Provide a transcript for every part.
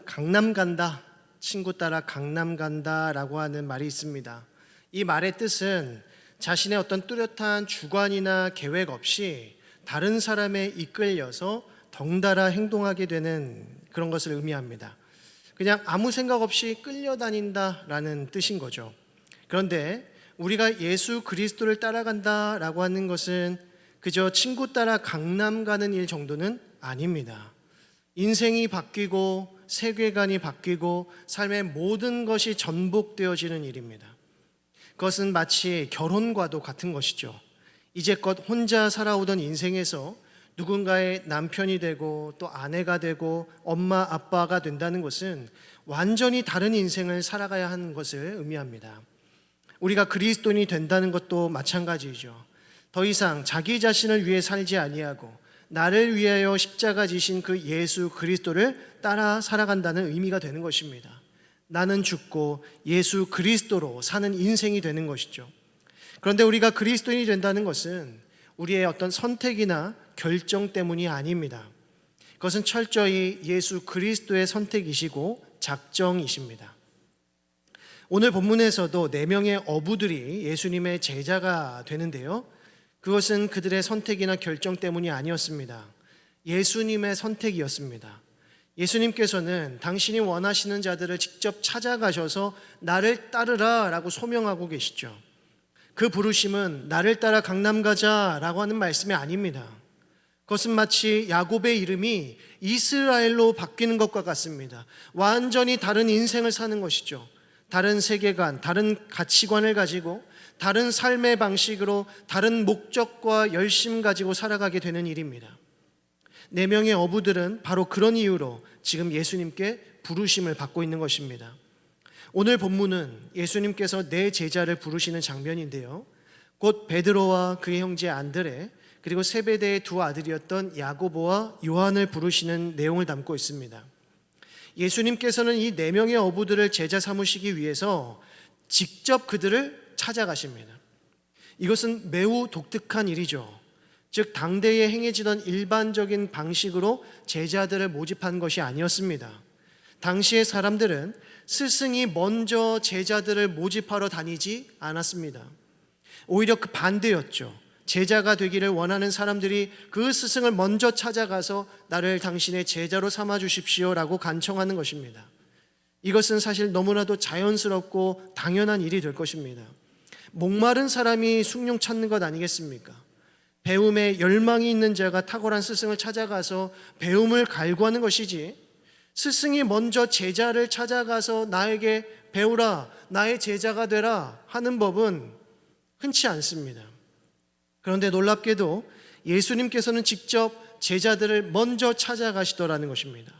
강남 간다, 친구 따라 강남 간다라고 하는 말이 있습니다. 이 말의 뜻은 자신의 어떤 뚜렷한 주관이나 계획 없이 다른 사람에 이끌려서 덩달아 행동하게 되는 그런 것을 의미합니다. 그냥 아무 생각 없이 끌려다닌다라는 뜻인 거죠. 그런데 우리가 예수 그리스도를 따라간다라고 하는 것은 그저 친구 따라 강남 가는 일 정도는 아닙니다. 인생이 바뀌고 세계관이 바뀌고 삶의 모든 것이 전복되어지는 일입니다. 그것은 마치 결혼과도 같은 것이죠. 이제껏 혼자 살아오던 인생에서 누군가의 남편이 되고 또 아내가 되고 엄마 아빠가 된다는 것은 완전히 다른 인생을 살아가야 하는 것을 의미합니다. 우리가 그리스도인이 된다는 것도 마찬가지이죠. 더 이상 자기 자신을 위해 살지 아니하고 나를 위하여 십자가 지신 그 예수 그리스도를 따라 살아간다는 의미가 되는 것입니다. 나는 죽고 예수 그리스도로 사는 인생이 되는 것이죠. 그런데 우리가 그리스도인이 된다는 것은 우리의 어떤 선택이나 결정 때문이 아닙니다. 그것은 철저히 예수 그리스도의 선택이시고 작정이십니다. 오늘 본문에서도 4명의 어부들이 예수님의 제자가 되는데요, 그것은 그들의 선택이나 결정 때문이 아니었습니다. 예수님의 선택이었습니다. 예수님께서는 당신이 원하시는 자들을 직접 찾아가셔서 나를 따르라 라고 소명하고 계시죠. 그 부르심은 나를 따라 강남 가자 라고 하는 말씀이 아닙니다. 그것은 마치 야곱의 이름이 이스라엘로 바뀌는 것과 같습니다. 완전히 다른 인생을 사는 것이죠. 다른 세계관, 다른 가치관을 가지고 다른 삶의 방식으로 다른 목적과 열심 가지고 살아가게 되는 일입니다. 4명의 어부들은 바로 그런 이유로 지금 예수님께 부르심을 받고 있는 것입니다. 오늘 본문은 예수님께서 4 제자를 부르시는 장면인데요, 곧 베드로와 그의 형제 안드레 그리고 세베대의 2 아들이었던 야고보와 요한을 부르시는 내용을 담고 있습니다. 예수님께서는 이 4명의 어부들을 제자 삼으시기 위해서 직접 그들을 찾아가십니다. 이것은 매우 독특한 일이죠. 즉 당대에 행해지던 일반적인 방식으로 제자들을 모집한 것이 아니었습니다. 당시의 사람들은 스승이 먼저 제자들을 모집하러 다니지 않았습니다. 오히려 그 반대였죠. 제자가 되기를 원하는 사람들이 그 스승을 먼저 찾아가서 나를 당신의 제자로 삼아 주십시오라고 간청하는 것입니다. 이것은 사실 너무나도 자연스럽고 당연한 일이 될 것입니다. 목마른 사람이 숭늉 찾는 것 아니겠습니까? 배움에 열망이 있는 자가 탁월한 스승을 찾아가서 배움을 갈구하는 것이지, 스승이 먼저 제자를 찾아가서 나에게 배우라, 나의 제자가 되라 하는 법은 흔치 않습니다. 그런데 놀랍게도 예수님께서는 직접 제자들을 먼저 찾아가시더라는 것입니다.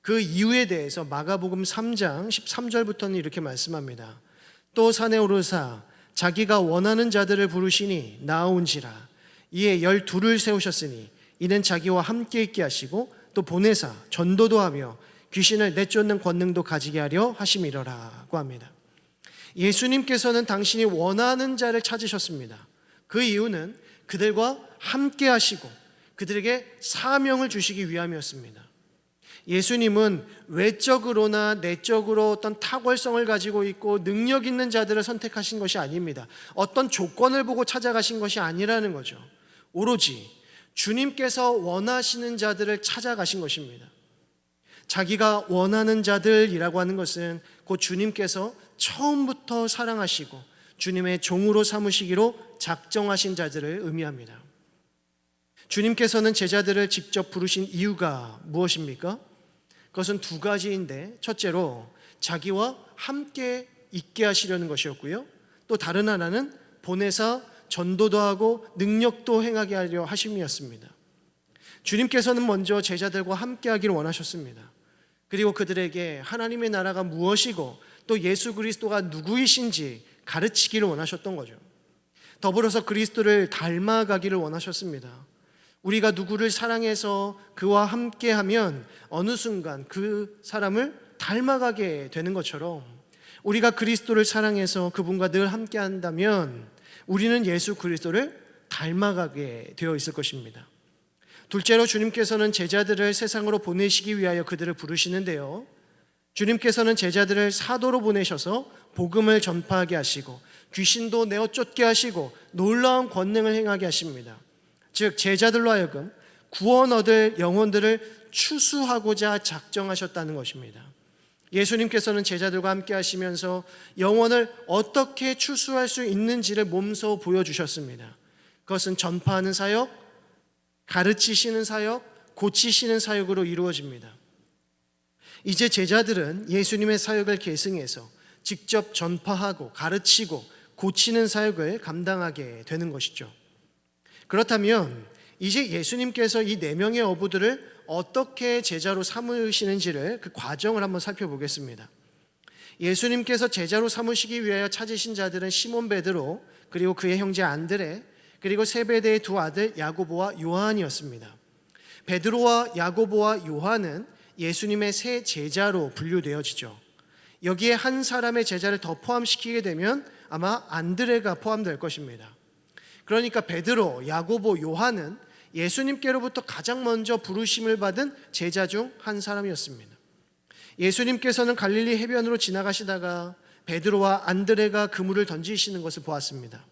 그 이유에 대해서 마가복음 3장 13절부터는 이렇게 말씀합니다. 또 산에 오르사 자기가 원하는 자들을 부르시니 나아온지라. 이에 12를 세우셨으니 이는 자기와 함께 있게 하시고 또 보내사 전도도 하며 귀신을 내쫓는 권능도 가지게 하려 하심이로라고 합니다. 예수님께서는 당신이 원하는 자를 찾으셨습니다. 그 이유는 그들과 함께 하시고 그들에게 사명을 주시기 위함이었습니다. 예수님은 외적으로나 내적으로 어떤 탁월성을 가지고 있고 능력 있는 자들을 선택하신 것이 아닙니다. 어떤 조건을 보고 찾아가신 것이 아니라는 거죠. 오로지 주님께서 원하시는 자들을 찾아가신 것입니다. 자기가 원하는 자들이라고 하는 것은 곧 주님께서 처음부터 사랑하시고 주님의 종으로 삼으시기로 작정하신 자들을 의미합니다. 주님께서는 제자들을 직접 부르신 이유가 무엇입니까? 그것은 2 가지인데, 첫째로 자기와 함께 있게 하시려는 것이었고요, 또 다른 하나는 보내사 전도도 하고 능력도 행하게 하려 하심이었습니다. 주님께서는 먼저 제자들과 함께 하기를 원하셨습니다. 그리고 그들에게 하나님의 나라가 무엇이고 또 예수 그리스도가 누구이신지 가르치기를 원하셨던 거죠. 더불어서 그리스도를 닮아가기를 원하셨습니다. 우리가 누구를 사랑해서 그와 함께하면 어느 순간 그 사람을 닮아가게 되는 것처럼, 우리가 그리스도를 사랑해서 그분과 늘 함께한다면 우리는 예수 그리스도를 닮아가게 되어 있을 것입니다. 둘째로 주님께서는 제자들을 세상으로 보내시기 위하여 그들을 부르시는데요, 주님께서는 제자들을 사도로 보내셔서 복음을 전파하게 하시고 귀신도 내어 쫓게 하시고 놀라운 권능을 행하게 하십니다. 즉 제자들로 하여금 구원 얻을 영혼들을 추수하고자 작정하셨다는 것입니다. 예수님께서는 제자들과 함께 하시면서 영혼을 어떻게 추수할 수 있는지를 몸소 보여주셨습니다. 그것은 전파하는 사역, 가르치시는 사역, 고치시는 사역으로 이루어집니다. 이제 제자들은 예수님의 사역을 계승해서 직접 전파하고 가르치고 고치는 사역을 감당하게 되는 것이죠. 그렇다면 이제 예수님께서 이 4명의 어부들을 어떻게 제자로 삼으시는지를 그 과정을 한번 살펴보겠습니다. 예수님께서 제자로 삼으시기 위하여 찾으신 자들은 시몬 베드로, 그리고 그의 형제 안드레, 그리고 세베대의 2 아들 야고보와 요한이었습니다. 베드로와 야고보와 요한은 예수님의 세 제자로 분류되어지죠. 여기에 한 사람의 제자를 더 포함시키게 되면 아마 안드레가 포함될 것입니다. 그러니까 베드로, 야고보, 요한은 예수님께로부터 가장 먼저 부르심을 받은 제자 중 한 사람이었습니다. 예수님께서는 갈릴리 해변으로 지나가시다가 베드로와 안드레가 그물을 던지시는 것을 보았습니다.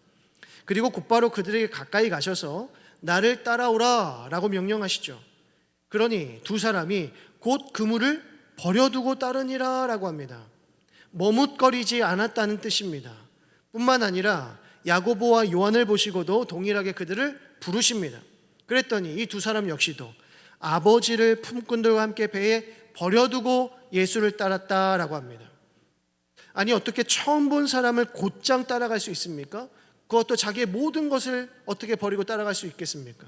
그리고 곧바로 그들에게 가까이 가셔서 나를 따라오라 라고 명령하시죠. 그러니 2 사람이 곧 그물을 버려두고 따르니라 라고 합니다. 머뭇거리지 않았다는 뜻입니다. 뿐만 아니라 야고보와 요한을 보시고도 동일하게 그들을 부르십니다. 그랬더니 이 2 사람 역시도 아버지를 품꾼들과 함께 배에 버려두고 예수를 따랐다라고 합니다. 아니 어떻게 처음 본 사람을 곧장 따라갈 수 있습니까? 그것도 자기의 모든 것을 어떻게 버리고 따라갈 수 있겠습니까?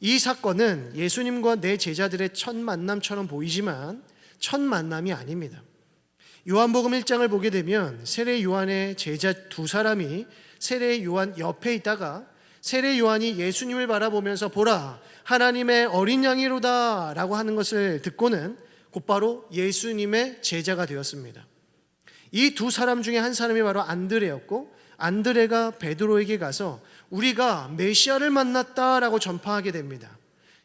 이 사건은 예수님과 내 제자들의 첫 만남처럼 보이지만 첫 만남이 아닙니다. 요한복음 1장을 보게 되면 세례 요한의 제자 2 사람이 세례 요한 옆에 있다가 세례 요한이 예수님을 바라보면서 보라 하나님의 어린 양이로다 라고 하는 것을 듣고는 곧바로 예수님의 제자가 되었습니다. 이 2 사람 중에 한 사람이 바로 안드레였고, 안드레가 베드로에게 가서 우리가 메시아를 만났다라고 전파하게 됩니다.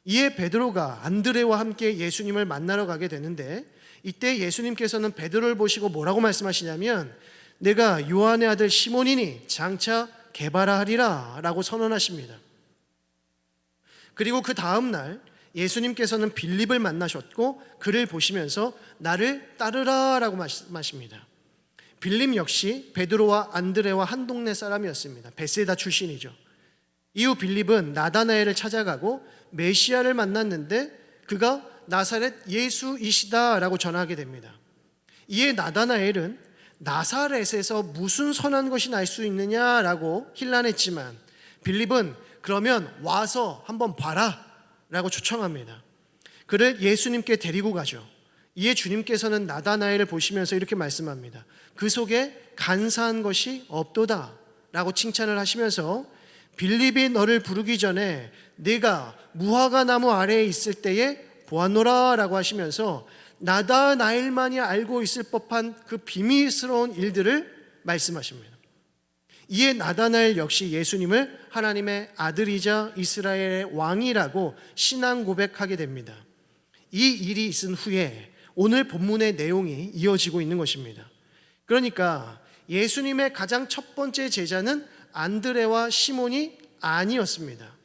이에 베드로가 안드레와 함께 예수님을 만나러 가게 되는데, 이때 예수님께서는 베드로를 보시고 뭐라고 말씀하시냐면 내가 요한의 아들 시몬이니 장차 게바라 하리라 라고 선언하십니다. 그리고 그 다음 날 예수님께서는 빌립을 만나셨고 그를 보시면서 나를 따르라 라고 말씀하십니다. 빌립 역시 베드로와 안드레와 한 동네 사람이었습니다. 베세다 출신이죠. 이후 빌립은 나다나엘을 찾아가고 메시아를 만났는데 그가 나사렛 예수이시다 라고 전하게 됩니다. 이에 나다나엘은 나사렛에서 무슨 선한 것이 날 수 있느냐라고 힐난했지만 빌립은 그러면 와서 한번 봐라 라고 초청합니다. 그를 예수님께 데리고 가죠. 이에 주님께서는 나다나엘을 보시면서 이렇게 말씀합니다. 그 속에 간사한 것이 없도다 라고 칭찬을 하시면서 빌립이 너를 부르기 전에 네가 무화과 나무 아래에 있을 때에 보았노라 라고 하시면서 나다나엘만이 알고 있을 법한 그 비밀스러운 일들을 말씀하십니다. 이에 나다나엘 역시 예수님을 하나님의 아들이자 이스라엘의 왕이라고 신앙 고백하게 됩니다. 이 일이 있은 후에 오늘 본문의 내용이 이어지고 있는 것입니다. 그러니까 예수님의 가장 첫 번째 제자는 안드레와 시몬이 아니었습니다.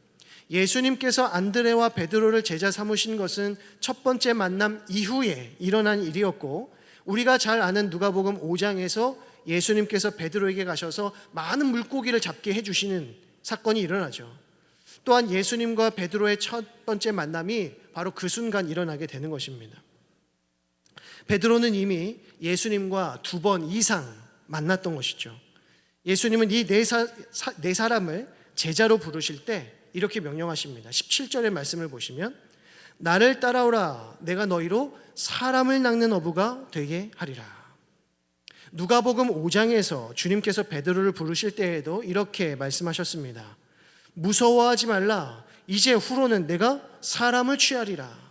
예수님께서 안드레와 베드로를 제자 삼으신 것은 첫 번째 만남 이후에 일어난 일이었고, 우리가 잘 아는 누가복음 5장에서 예수님께서 베드로에게 가셔서 많은 물고기를 잡게 해주시는 사건이 일어나죠. 또한 예수님과 베드로의 첫 번째 만남이 바로 그 순간 일어나게 되는 것입니다. 베드로는 이미 예수님과 2번 이상 만났던 것이죠. 예수님은 이 네 사람을 제자로 부르실 때 이렇게 명령하십니다. 17절의 말씀을 보시면 나를 따라오라 내가 너희로 사람을 낚는 어부가 되게 하리라. 누가복음 5장에서 주님께서 베드로를 부르실 때에도 이렇게 말씀하셨습니다. 무서워하지 말라 이제 후로는 내가 사람을 취하리라.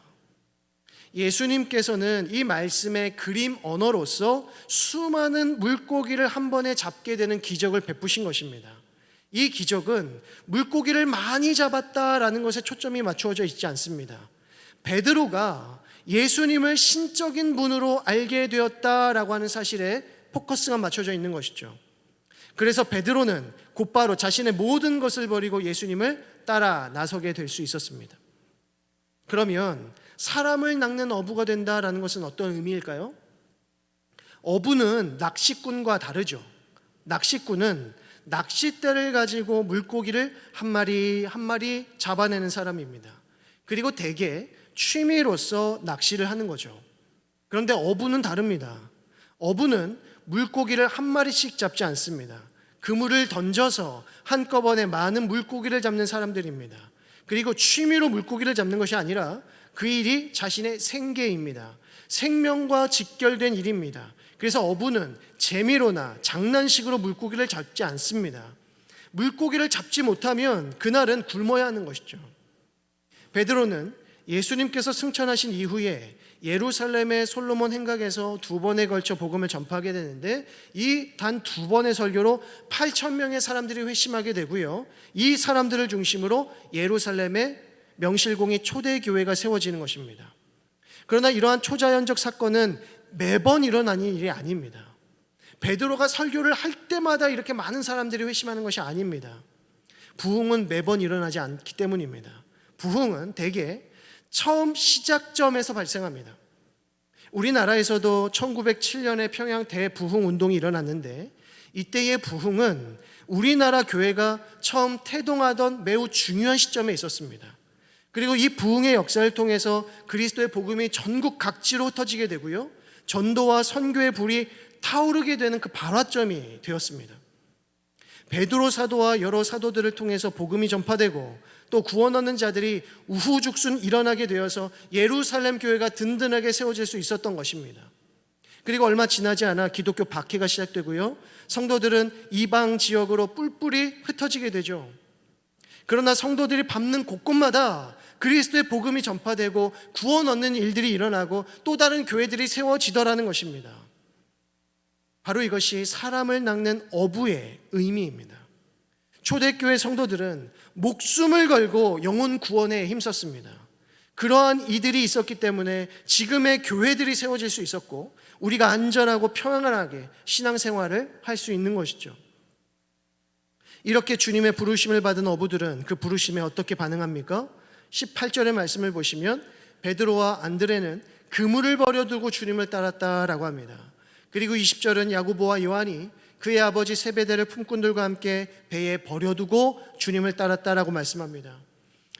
예수님께서는 이 말씀의 그림 언어로서 수많은 물고기를 한 번에 잡게 되는 기적을 베푸신 것입니다. 이 기적은 물고기를 많이 잡았다라는 것에 초점이 맞추어져 있지 않습니다. 베드로가 예수님을 신적인 분으로 알게 되었다라고 하는 사실에 포커스가 맞춰져 있는 것이죠. 그래서 베드로는 곧바로 자신의 모든 것을 버리고 예수님을 따라 나서게 될 수 있었습니다. 그러면 사람을 낚는 어부가 된다라는 것은 어떤 의미일까요? 어부는 낚시꾼과 다르죠. 낚시꾼은 낚싯대를 가지고 물고기를 한 마리 한 마리 잡아내는 사람입니다. 그리고 대개 취미로서 낚시를 하는 거죠. 그런데 어부는 다릅니다. 어부는 물고기를 한 마리씩 잡지 않습니다. 그물을 던져서 한꺼번에 많은 물고기를 잡는 사람들입니다. 그리고 취미로 물고기를 잡는 것이 아니라 그 일이 자신의 생계입니다. 생명과 직결된 일입니다. 그래서 어부는 재미로나 장난식으로 물고기를 잡지 않습니다. 물고기를 잡지 못하면 그날은 굶어야 하는 것이죠. 베드로는 예수님께서 승천하신 이후에 예루살렘의 솔로몬 행각에서 2번에 걸쳐 복음을 전파하게 되는데, 이 단 2번의 설교로 8,000명의 사람들이 회심하게 되고요, 이 사람들을 중심으로 예루살렘의 명실공히 초대교회가 세워지는 것입니다. 그러나 이러한 초자연적 사건은 매번 일어나는 일이 아닙니다. 베드로가 설교를 할 때마다 이렇게 많은 사람들이 회심하는 것이 아닙니다. 부흥은 매번 일어나지 않기 때문입니다. 부흥은 대개 처음 시작점에서 발생합니다. 우리나라에서도 1907년에 평양 대부흥 운동이 일어났는데, 이때의 부흥은 우리나라 교회가 처음 태동하던 매우 중요한 시점에 있었습니다. 그리고 이 부흥의 역사를 통해서 그리스도의 복음이 전국 각지로 흩어지게 되고요, 전도와 선교의 불이 타오르게 되는 그 발화점이 되었습니다. 베드로 사도와 여러 사도들을 통해서 복음이 전파되고 또 구원 얻는 자들이 우후죽순 일어나게 되어서 예루살렘 교회가 든든하게 세워질 수 있었던 것입니다. 그리고 얼마 지나지 않아 기독교 박해가 시작되고요, 성도들은 이방 지역으로 뿔뿔이 흩어지게 되죠. 그러나 성도들이 밟는 곳곳마다 그리스도의 복음이 전파되고 구원 얻는 일들이 일어나고 또 다른 교회들이 세워지더라는 것입니다. 바로 이것이 사람을 낚는 어부의 의미입니다. 초대교회 성도들은 목숨을 걸고 영혼 구원에 힘썼습니다. 그러한 이들이 있었기 때문에 지금의 교회들이 세워질 수 있었고, 우리가 안전하고 평안하게 신앙생활을 할 수 있는 것이죠. 이렇게 주님의 부르심을 받은 어부들은 그 부르심에 어떻게 반응합니까? 18절의 말씀을 보시면 베드로와 안드레는 그물을 버려두고 주님을 따랐다라고 합니다. 그리고 20절은 야고보와 요한이 그의 아버지 세베대를 품꾼들과 함께 배에 버려두고 주님을 따랐다라고 말씀합니다.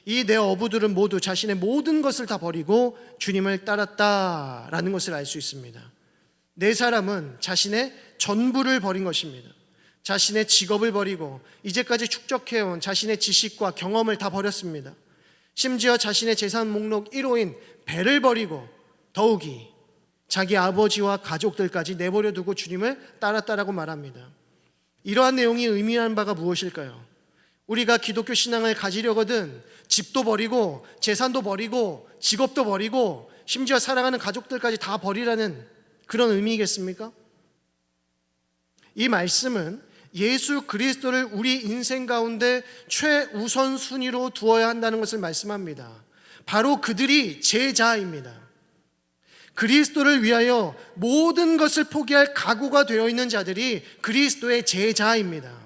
이 네 어부들은 모두 자신의 모든 것을 다 버리고 주님을 따랐다라는 것을 알 수 있습니다. 네 사람은 자신의 전부를 버린 것입니다. 자신의 직업을 버리고 이제까지 축적해온 자신의 지식과 경험을 다 버렸습니다. 심지어 자신의 재산 목록 1호인 배를 버리고 더욱이 자기 아버지와 가족들까지 내버려 두고 주님을 따랐다라고 말합니다. 이러한 내용이 의미하는 바가 무엇일까요? 우리가 기독교 신앙을 가지려거든 집도 버리고 재산도 버리고 직업도 버리고 심지어 사랑하는 가족들까지 다 버리라는 그런 의미이겠습니까? 이 말씀은 예수 그리스도를 우리 인생 가운데 최우선 순위로 두어야 한다는 것을 말씀합니다. 바로 그들이 제자입니다. 그리스도를 위하여 모든 것을 포기할 각오가 되어 있는 자들이 그리스도의 제자입니다.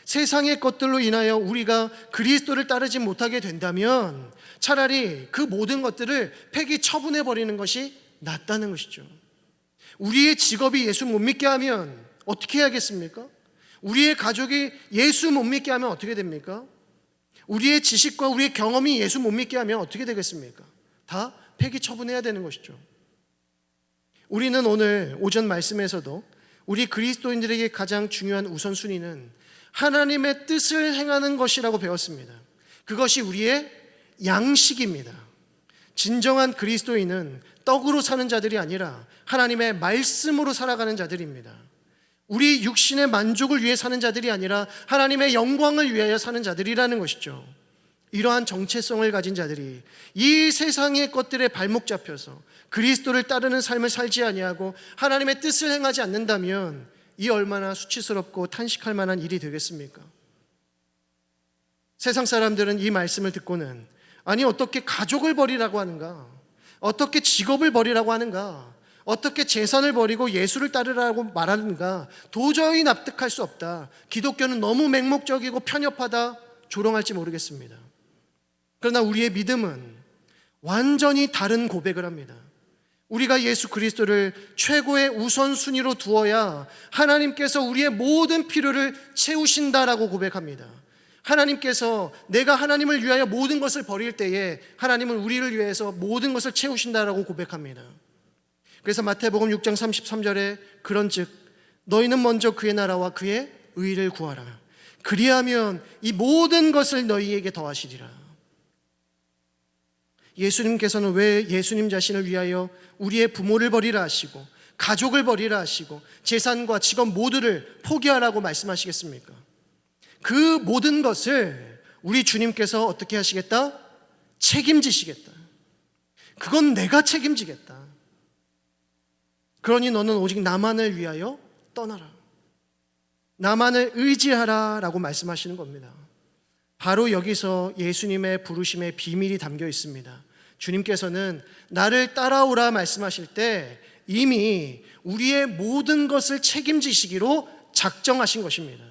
세상의 것들로 인하여 우리가 그리스도를 따르지 못하게 된다면 차라리 그 모든 것들을 폐기 처분해 버리는 것이 낫다는 것이죠. 우리의 직업이 예수 못 믿게 하면 어떻게 해야겠습니까? 우리의 가족이 예수 못 믿게 하면 어떻게 됩니까? 우리의 지식과 우리의 경험이 예수 못 믿게 하면 어떻게 되겠습니까? 다 폐기 처분해야 되는 것이죠. 우리는 오늘 오전 말씀에서도 우리 그리스도인들에게 가장 중요한 우선순위는 하나님의 뜻을 행하는 것이라고 배웠습니다. 그것이 우리의 양식입니다. 진정한 그리스도인은 떡으로 사는 자들이 아니라 하나님의 말씀으로 살아가는 자들입니다. 우리 육신의 만족을 위해 사는 자들이 아니라 하나님의 영광을 위하여 사는 자들이라는 것이죠. 이러한 정체성을 가진 자들이 이 세상의 것들에 발목 잡혀서 그리스도를 따르는 삶을 살지 아니하고 하나님의 뜻을 행하지 않는다면 이 얼마나 수치스럽고 탄식할 만한 일이 되겠습니까? 세상 사람들은 이 말씀을 듣고는 아니 어떻게 가족을 버리라고 하는가? 어떻게 직업을 버리라고 하는가? 어떻게 재산을 버리고 예수를 따르라고 말하는가? 도저히 납득할 수 없다. 기독교는 너무 맹목적이고 편협하다. 조롱할지 모르겠습니다. 그러나 우리의 믿음은 완전히 다른 고백을 합니다. 우리가 예수 그리스도를 최고의 우선순위로 두어야 하나님께서 우리의 모든 필요를 채우신다라고 고백합니다. 하나님께서 내가 하나님을 위하여 모든 것을 버릴 때에 하나님은 우리를 위해서 모든 것을 채우신다라고 고백합니다. 그래서 마태복음 6장 33절에 그런즉 너희는 먼저 그의 나라와 그의 의를 구하라. 그리하면 이 모든 것을 너희에게 더하시리라. 예수님께서는 왜 예수님 자신을 위하여 우리의 부모를 버리라 하시고 가족을 버리라 하시고 재산과 직업 모두를 포기하라고 말씀하시겠습니까? 그 모든 것을 우리 주님께서 어떻게 하시겠다? 책임지시겠다. 그건 내가 책임지겠다. 그러니 너는 오직 나만을 위하여 떠나라. 나만을 의지하라 라고 말씀하시는 겁니다. 바로 여기서 예수님의 부르심의 비밀이 담겨 있습니다. 주님께서는 나를 따라오라 말씀하실 때 이미 우리의 모든 것을 책임지시기로 작정하신 것입니다.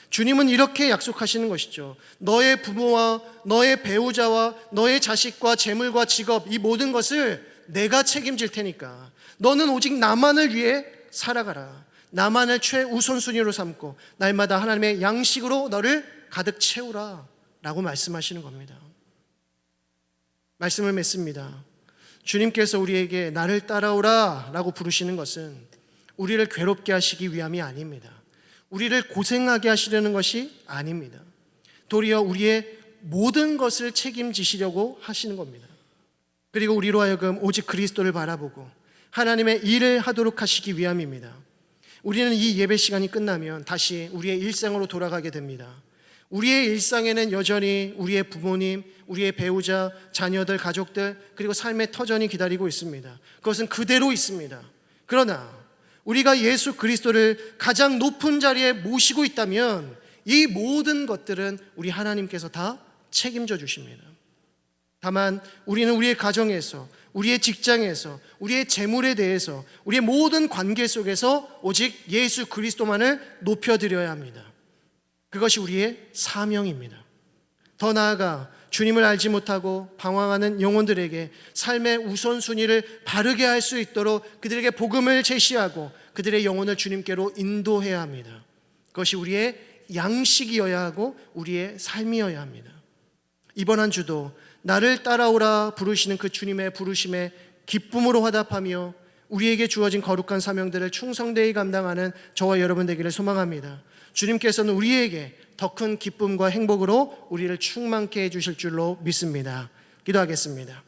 주님은 이렇게 약속하시는 것이죠. 너의 부모와 너의 배우자와 너의 자식과 재물과 직업 이 모든 것을 내가 책임질 테니까 너는 오직 나만을 위해 살아가라. 나만을 최우선순위로 삼고 날마다 하나님의 양식으로 너를 가득 채우라 라고 말씀하시는 겁니다. 말씀을 맺습니다. 주님께서 우리에게 나를 따라오라 라고 부르시는 것은 우리를 괴롭게 하시기 위함이 아닙니다. 우리를 고생하게 하시려는 것이 아닙니다. 도리어 우리의 모든 것을 책임지시려고 하시는 겁니다. 그리고 우리로 하여금 오직 그리스도를 바라보고 하나님의 일을 하도록 하시기 위함입니다. 우리는 이 예배 시간이 끝나면 다시 우리의 일상으로 돌아가게 됩니다. 우리의 일상에는 여전히 우리의 부모님, 우리의 배우자, 자녀들, 가족들 그리고 삶의 터전이 기다리고 있습니다. 그것은 그대로 있습니다. 그러나 우리가 예수 그리스도를 가장 높은 자리에 모시고 있다면 이 모든 것들은 우리 하나님께서 다 책임져 주십니다. 다만 우리는 우리의 가정에서, 우리의 직장에서, 우리의 재물에 대해서, 우리의 모든 관계 속에서 오직 예수 그리스도만을 높여드려야 합니다. 그것이 우리의 사명입니다. 더 나아가 주님을 알지 못하고 방황하는 영혼들에게 삶의 우선순위를 바르게 할 수 있도록 그들에게 복음을 제시하고 그들의 영혼을 주님께로 인도해야 합니다. 그것이 우리의 양식이어야 하고 우리의 삶이어야 합니다. 이번 한 주도 나를 따라오라 부르시는 그 주님의 부르심에 기쁨으로 화답하며 우리에게 주어진 거룩한 사명들을 충성되이 감당하는 저와 여러분 되기를 소망합니다. 주님께서는 우리에게 더 큰 기쁨과 행복으로 우리를 충만케 해주실 줄로 믿습니다. 기도하겠습니다.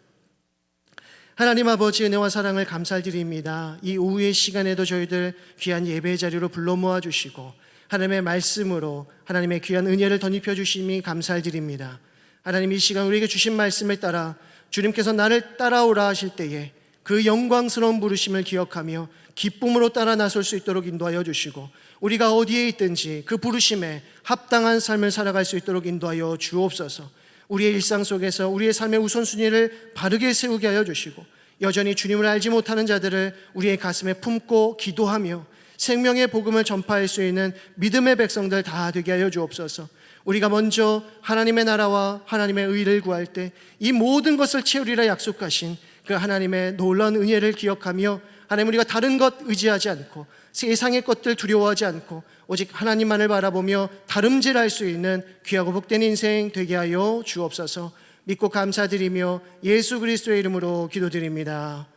하나님 아버지 은혜와 사랑을 감사드립니다. 이 오후의 시간에도 저희들 귀한 예배 자리로 불러 모아주시고 하나님의 말씀으로 하나님의 귀한 은혜를 덧입혀 주심이 감사드립니다. 하나님 이 시간 우리에게 주신 말씀을 따라 주님께서 나를 따라오라 하실 때에 그 영광스러운 부르심을 기억하며 기쁨으로 따라 나설 수 있도록 인도하여 주시고 우리가 어디에 있든지 그 부르심에 합당한 삶을 살아갈 수 있도록 인도하여 주옵소서. 우리의 일상 속에서 우리의 삶의 우선순위를 바르게 세우게 하여 주시고 여전히 주님을 알지 못하는 자들을 우리의 가슴에 품고 기도하며 생명의 복음을 전파할 수 있는 믿음의 백성들 다 되게 하여 주옵소서. 우리가 먼저 하나님의 나라와 하나님의 의를 구할 때 이 모든 것을 채우리라 약속하신 그 하나님의 놀라운 은혜를 기억하며 하나님 우리가 다른 것 의지하지 않고 세상의 것들 두려워하지 않고 오직 하나님만을 바라보며 다름질할 수 있는 귀하고 복된 인생 되게 하여 주옵소서. 믿고 감사드리며 예수 그리스도의 이름으로 기도드립니다.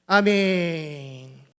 아멘.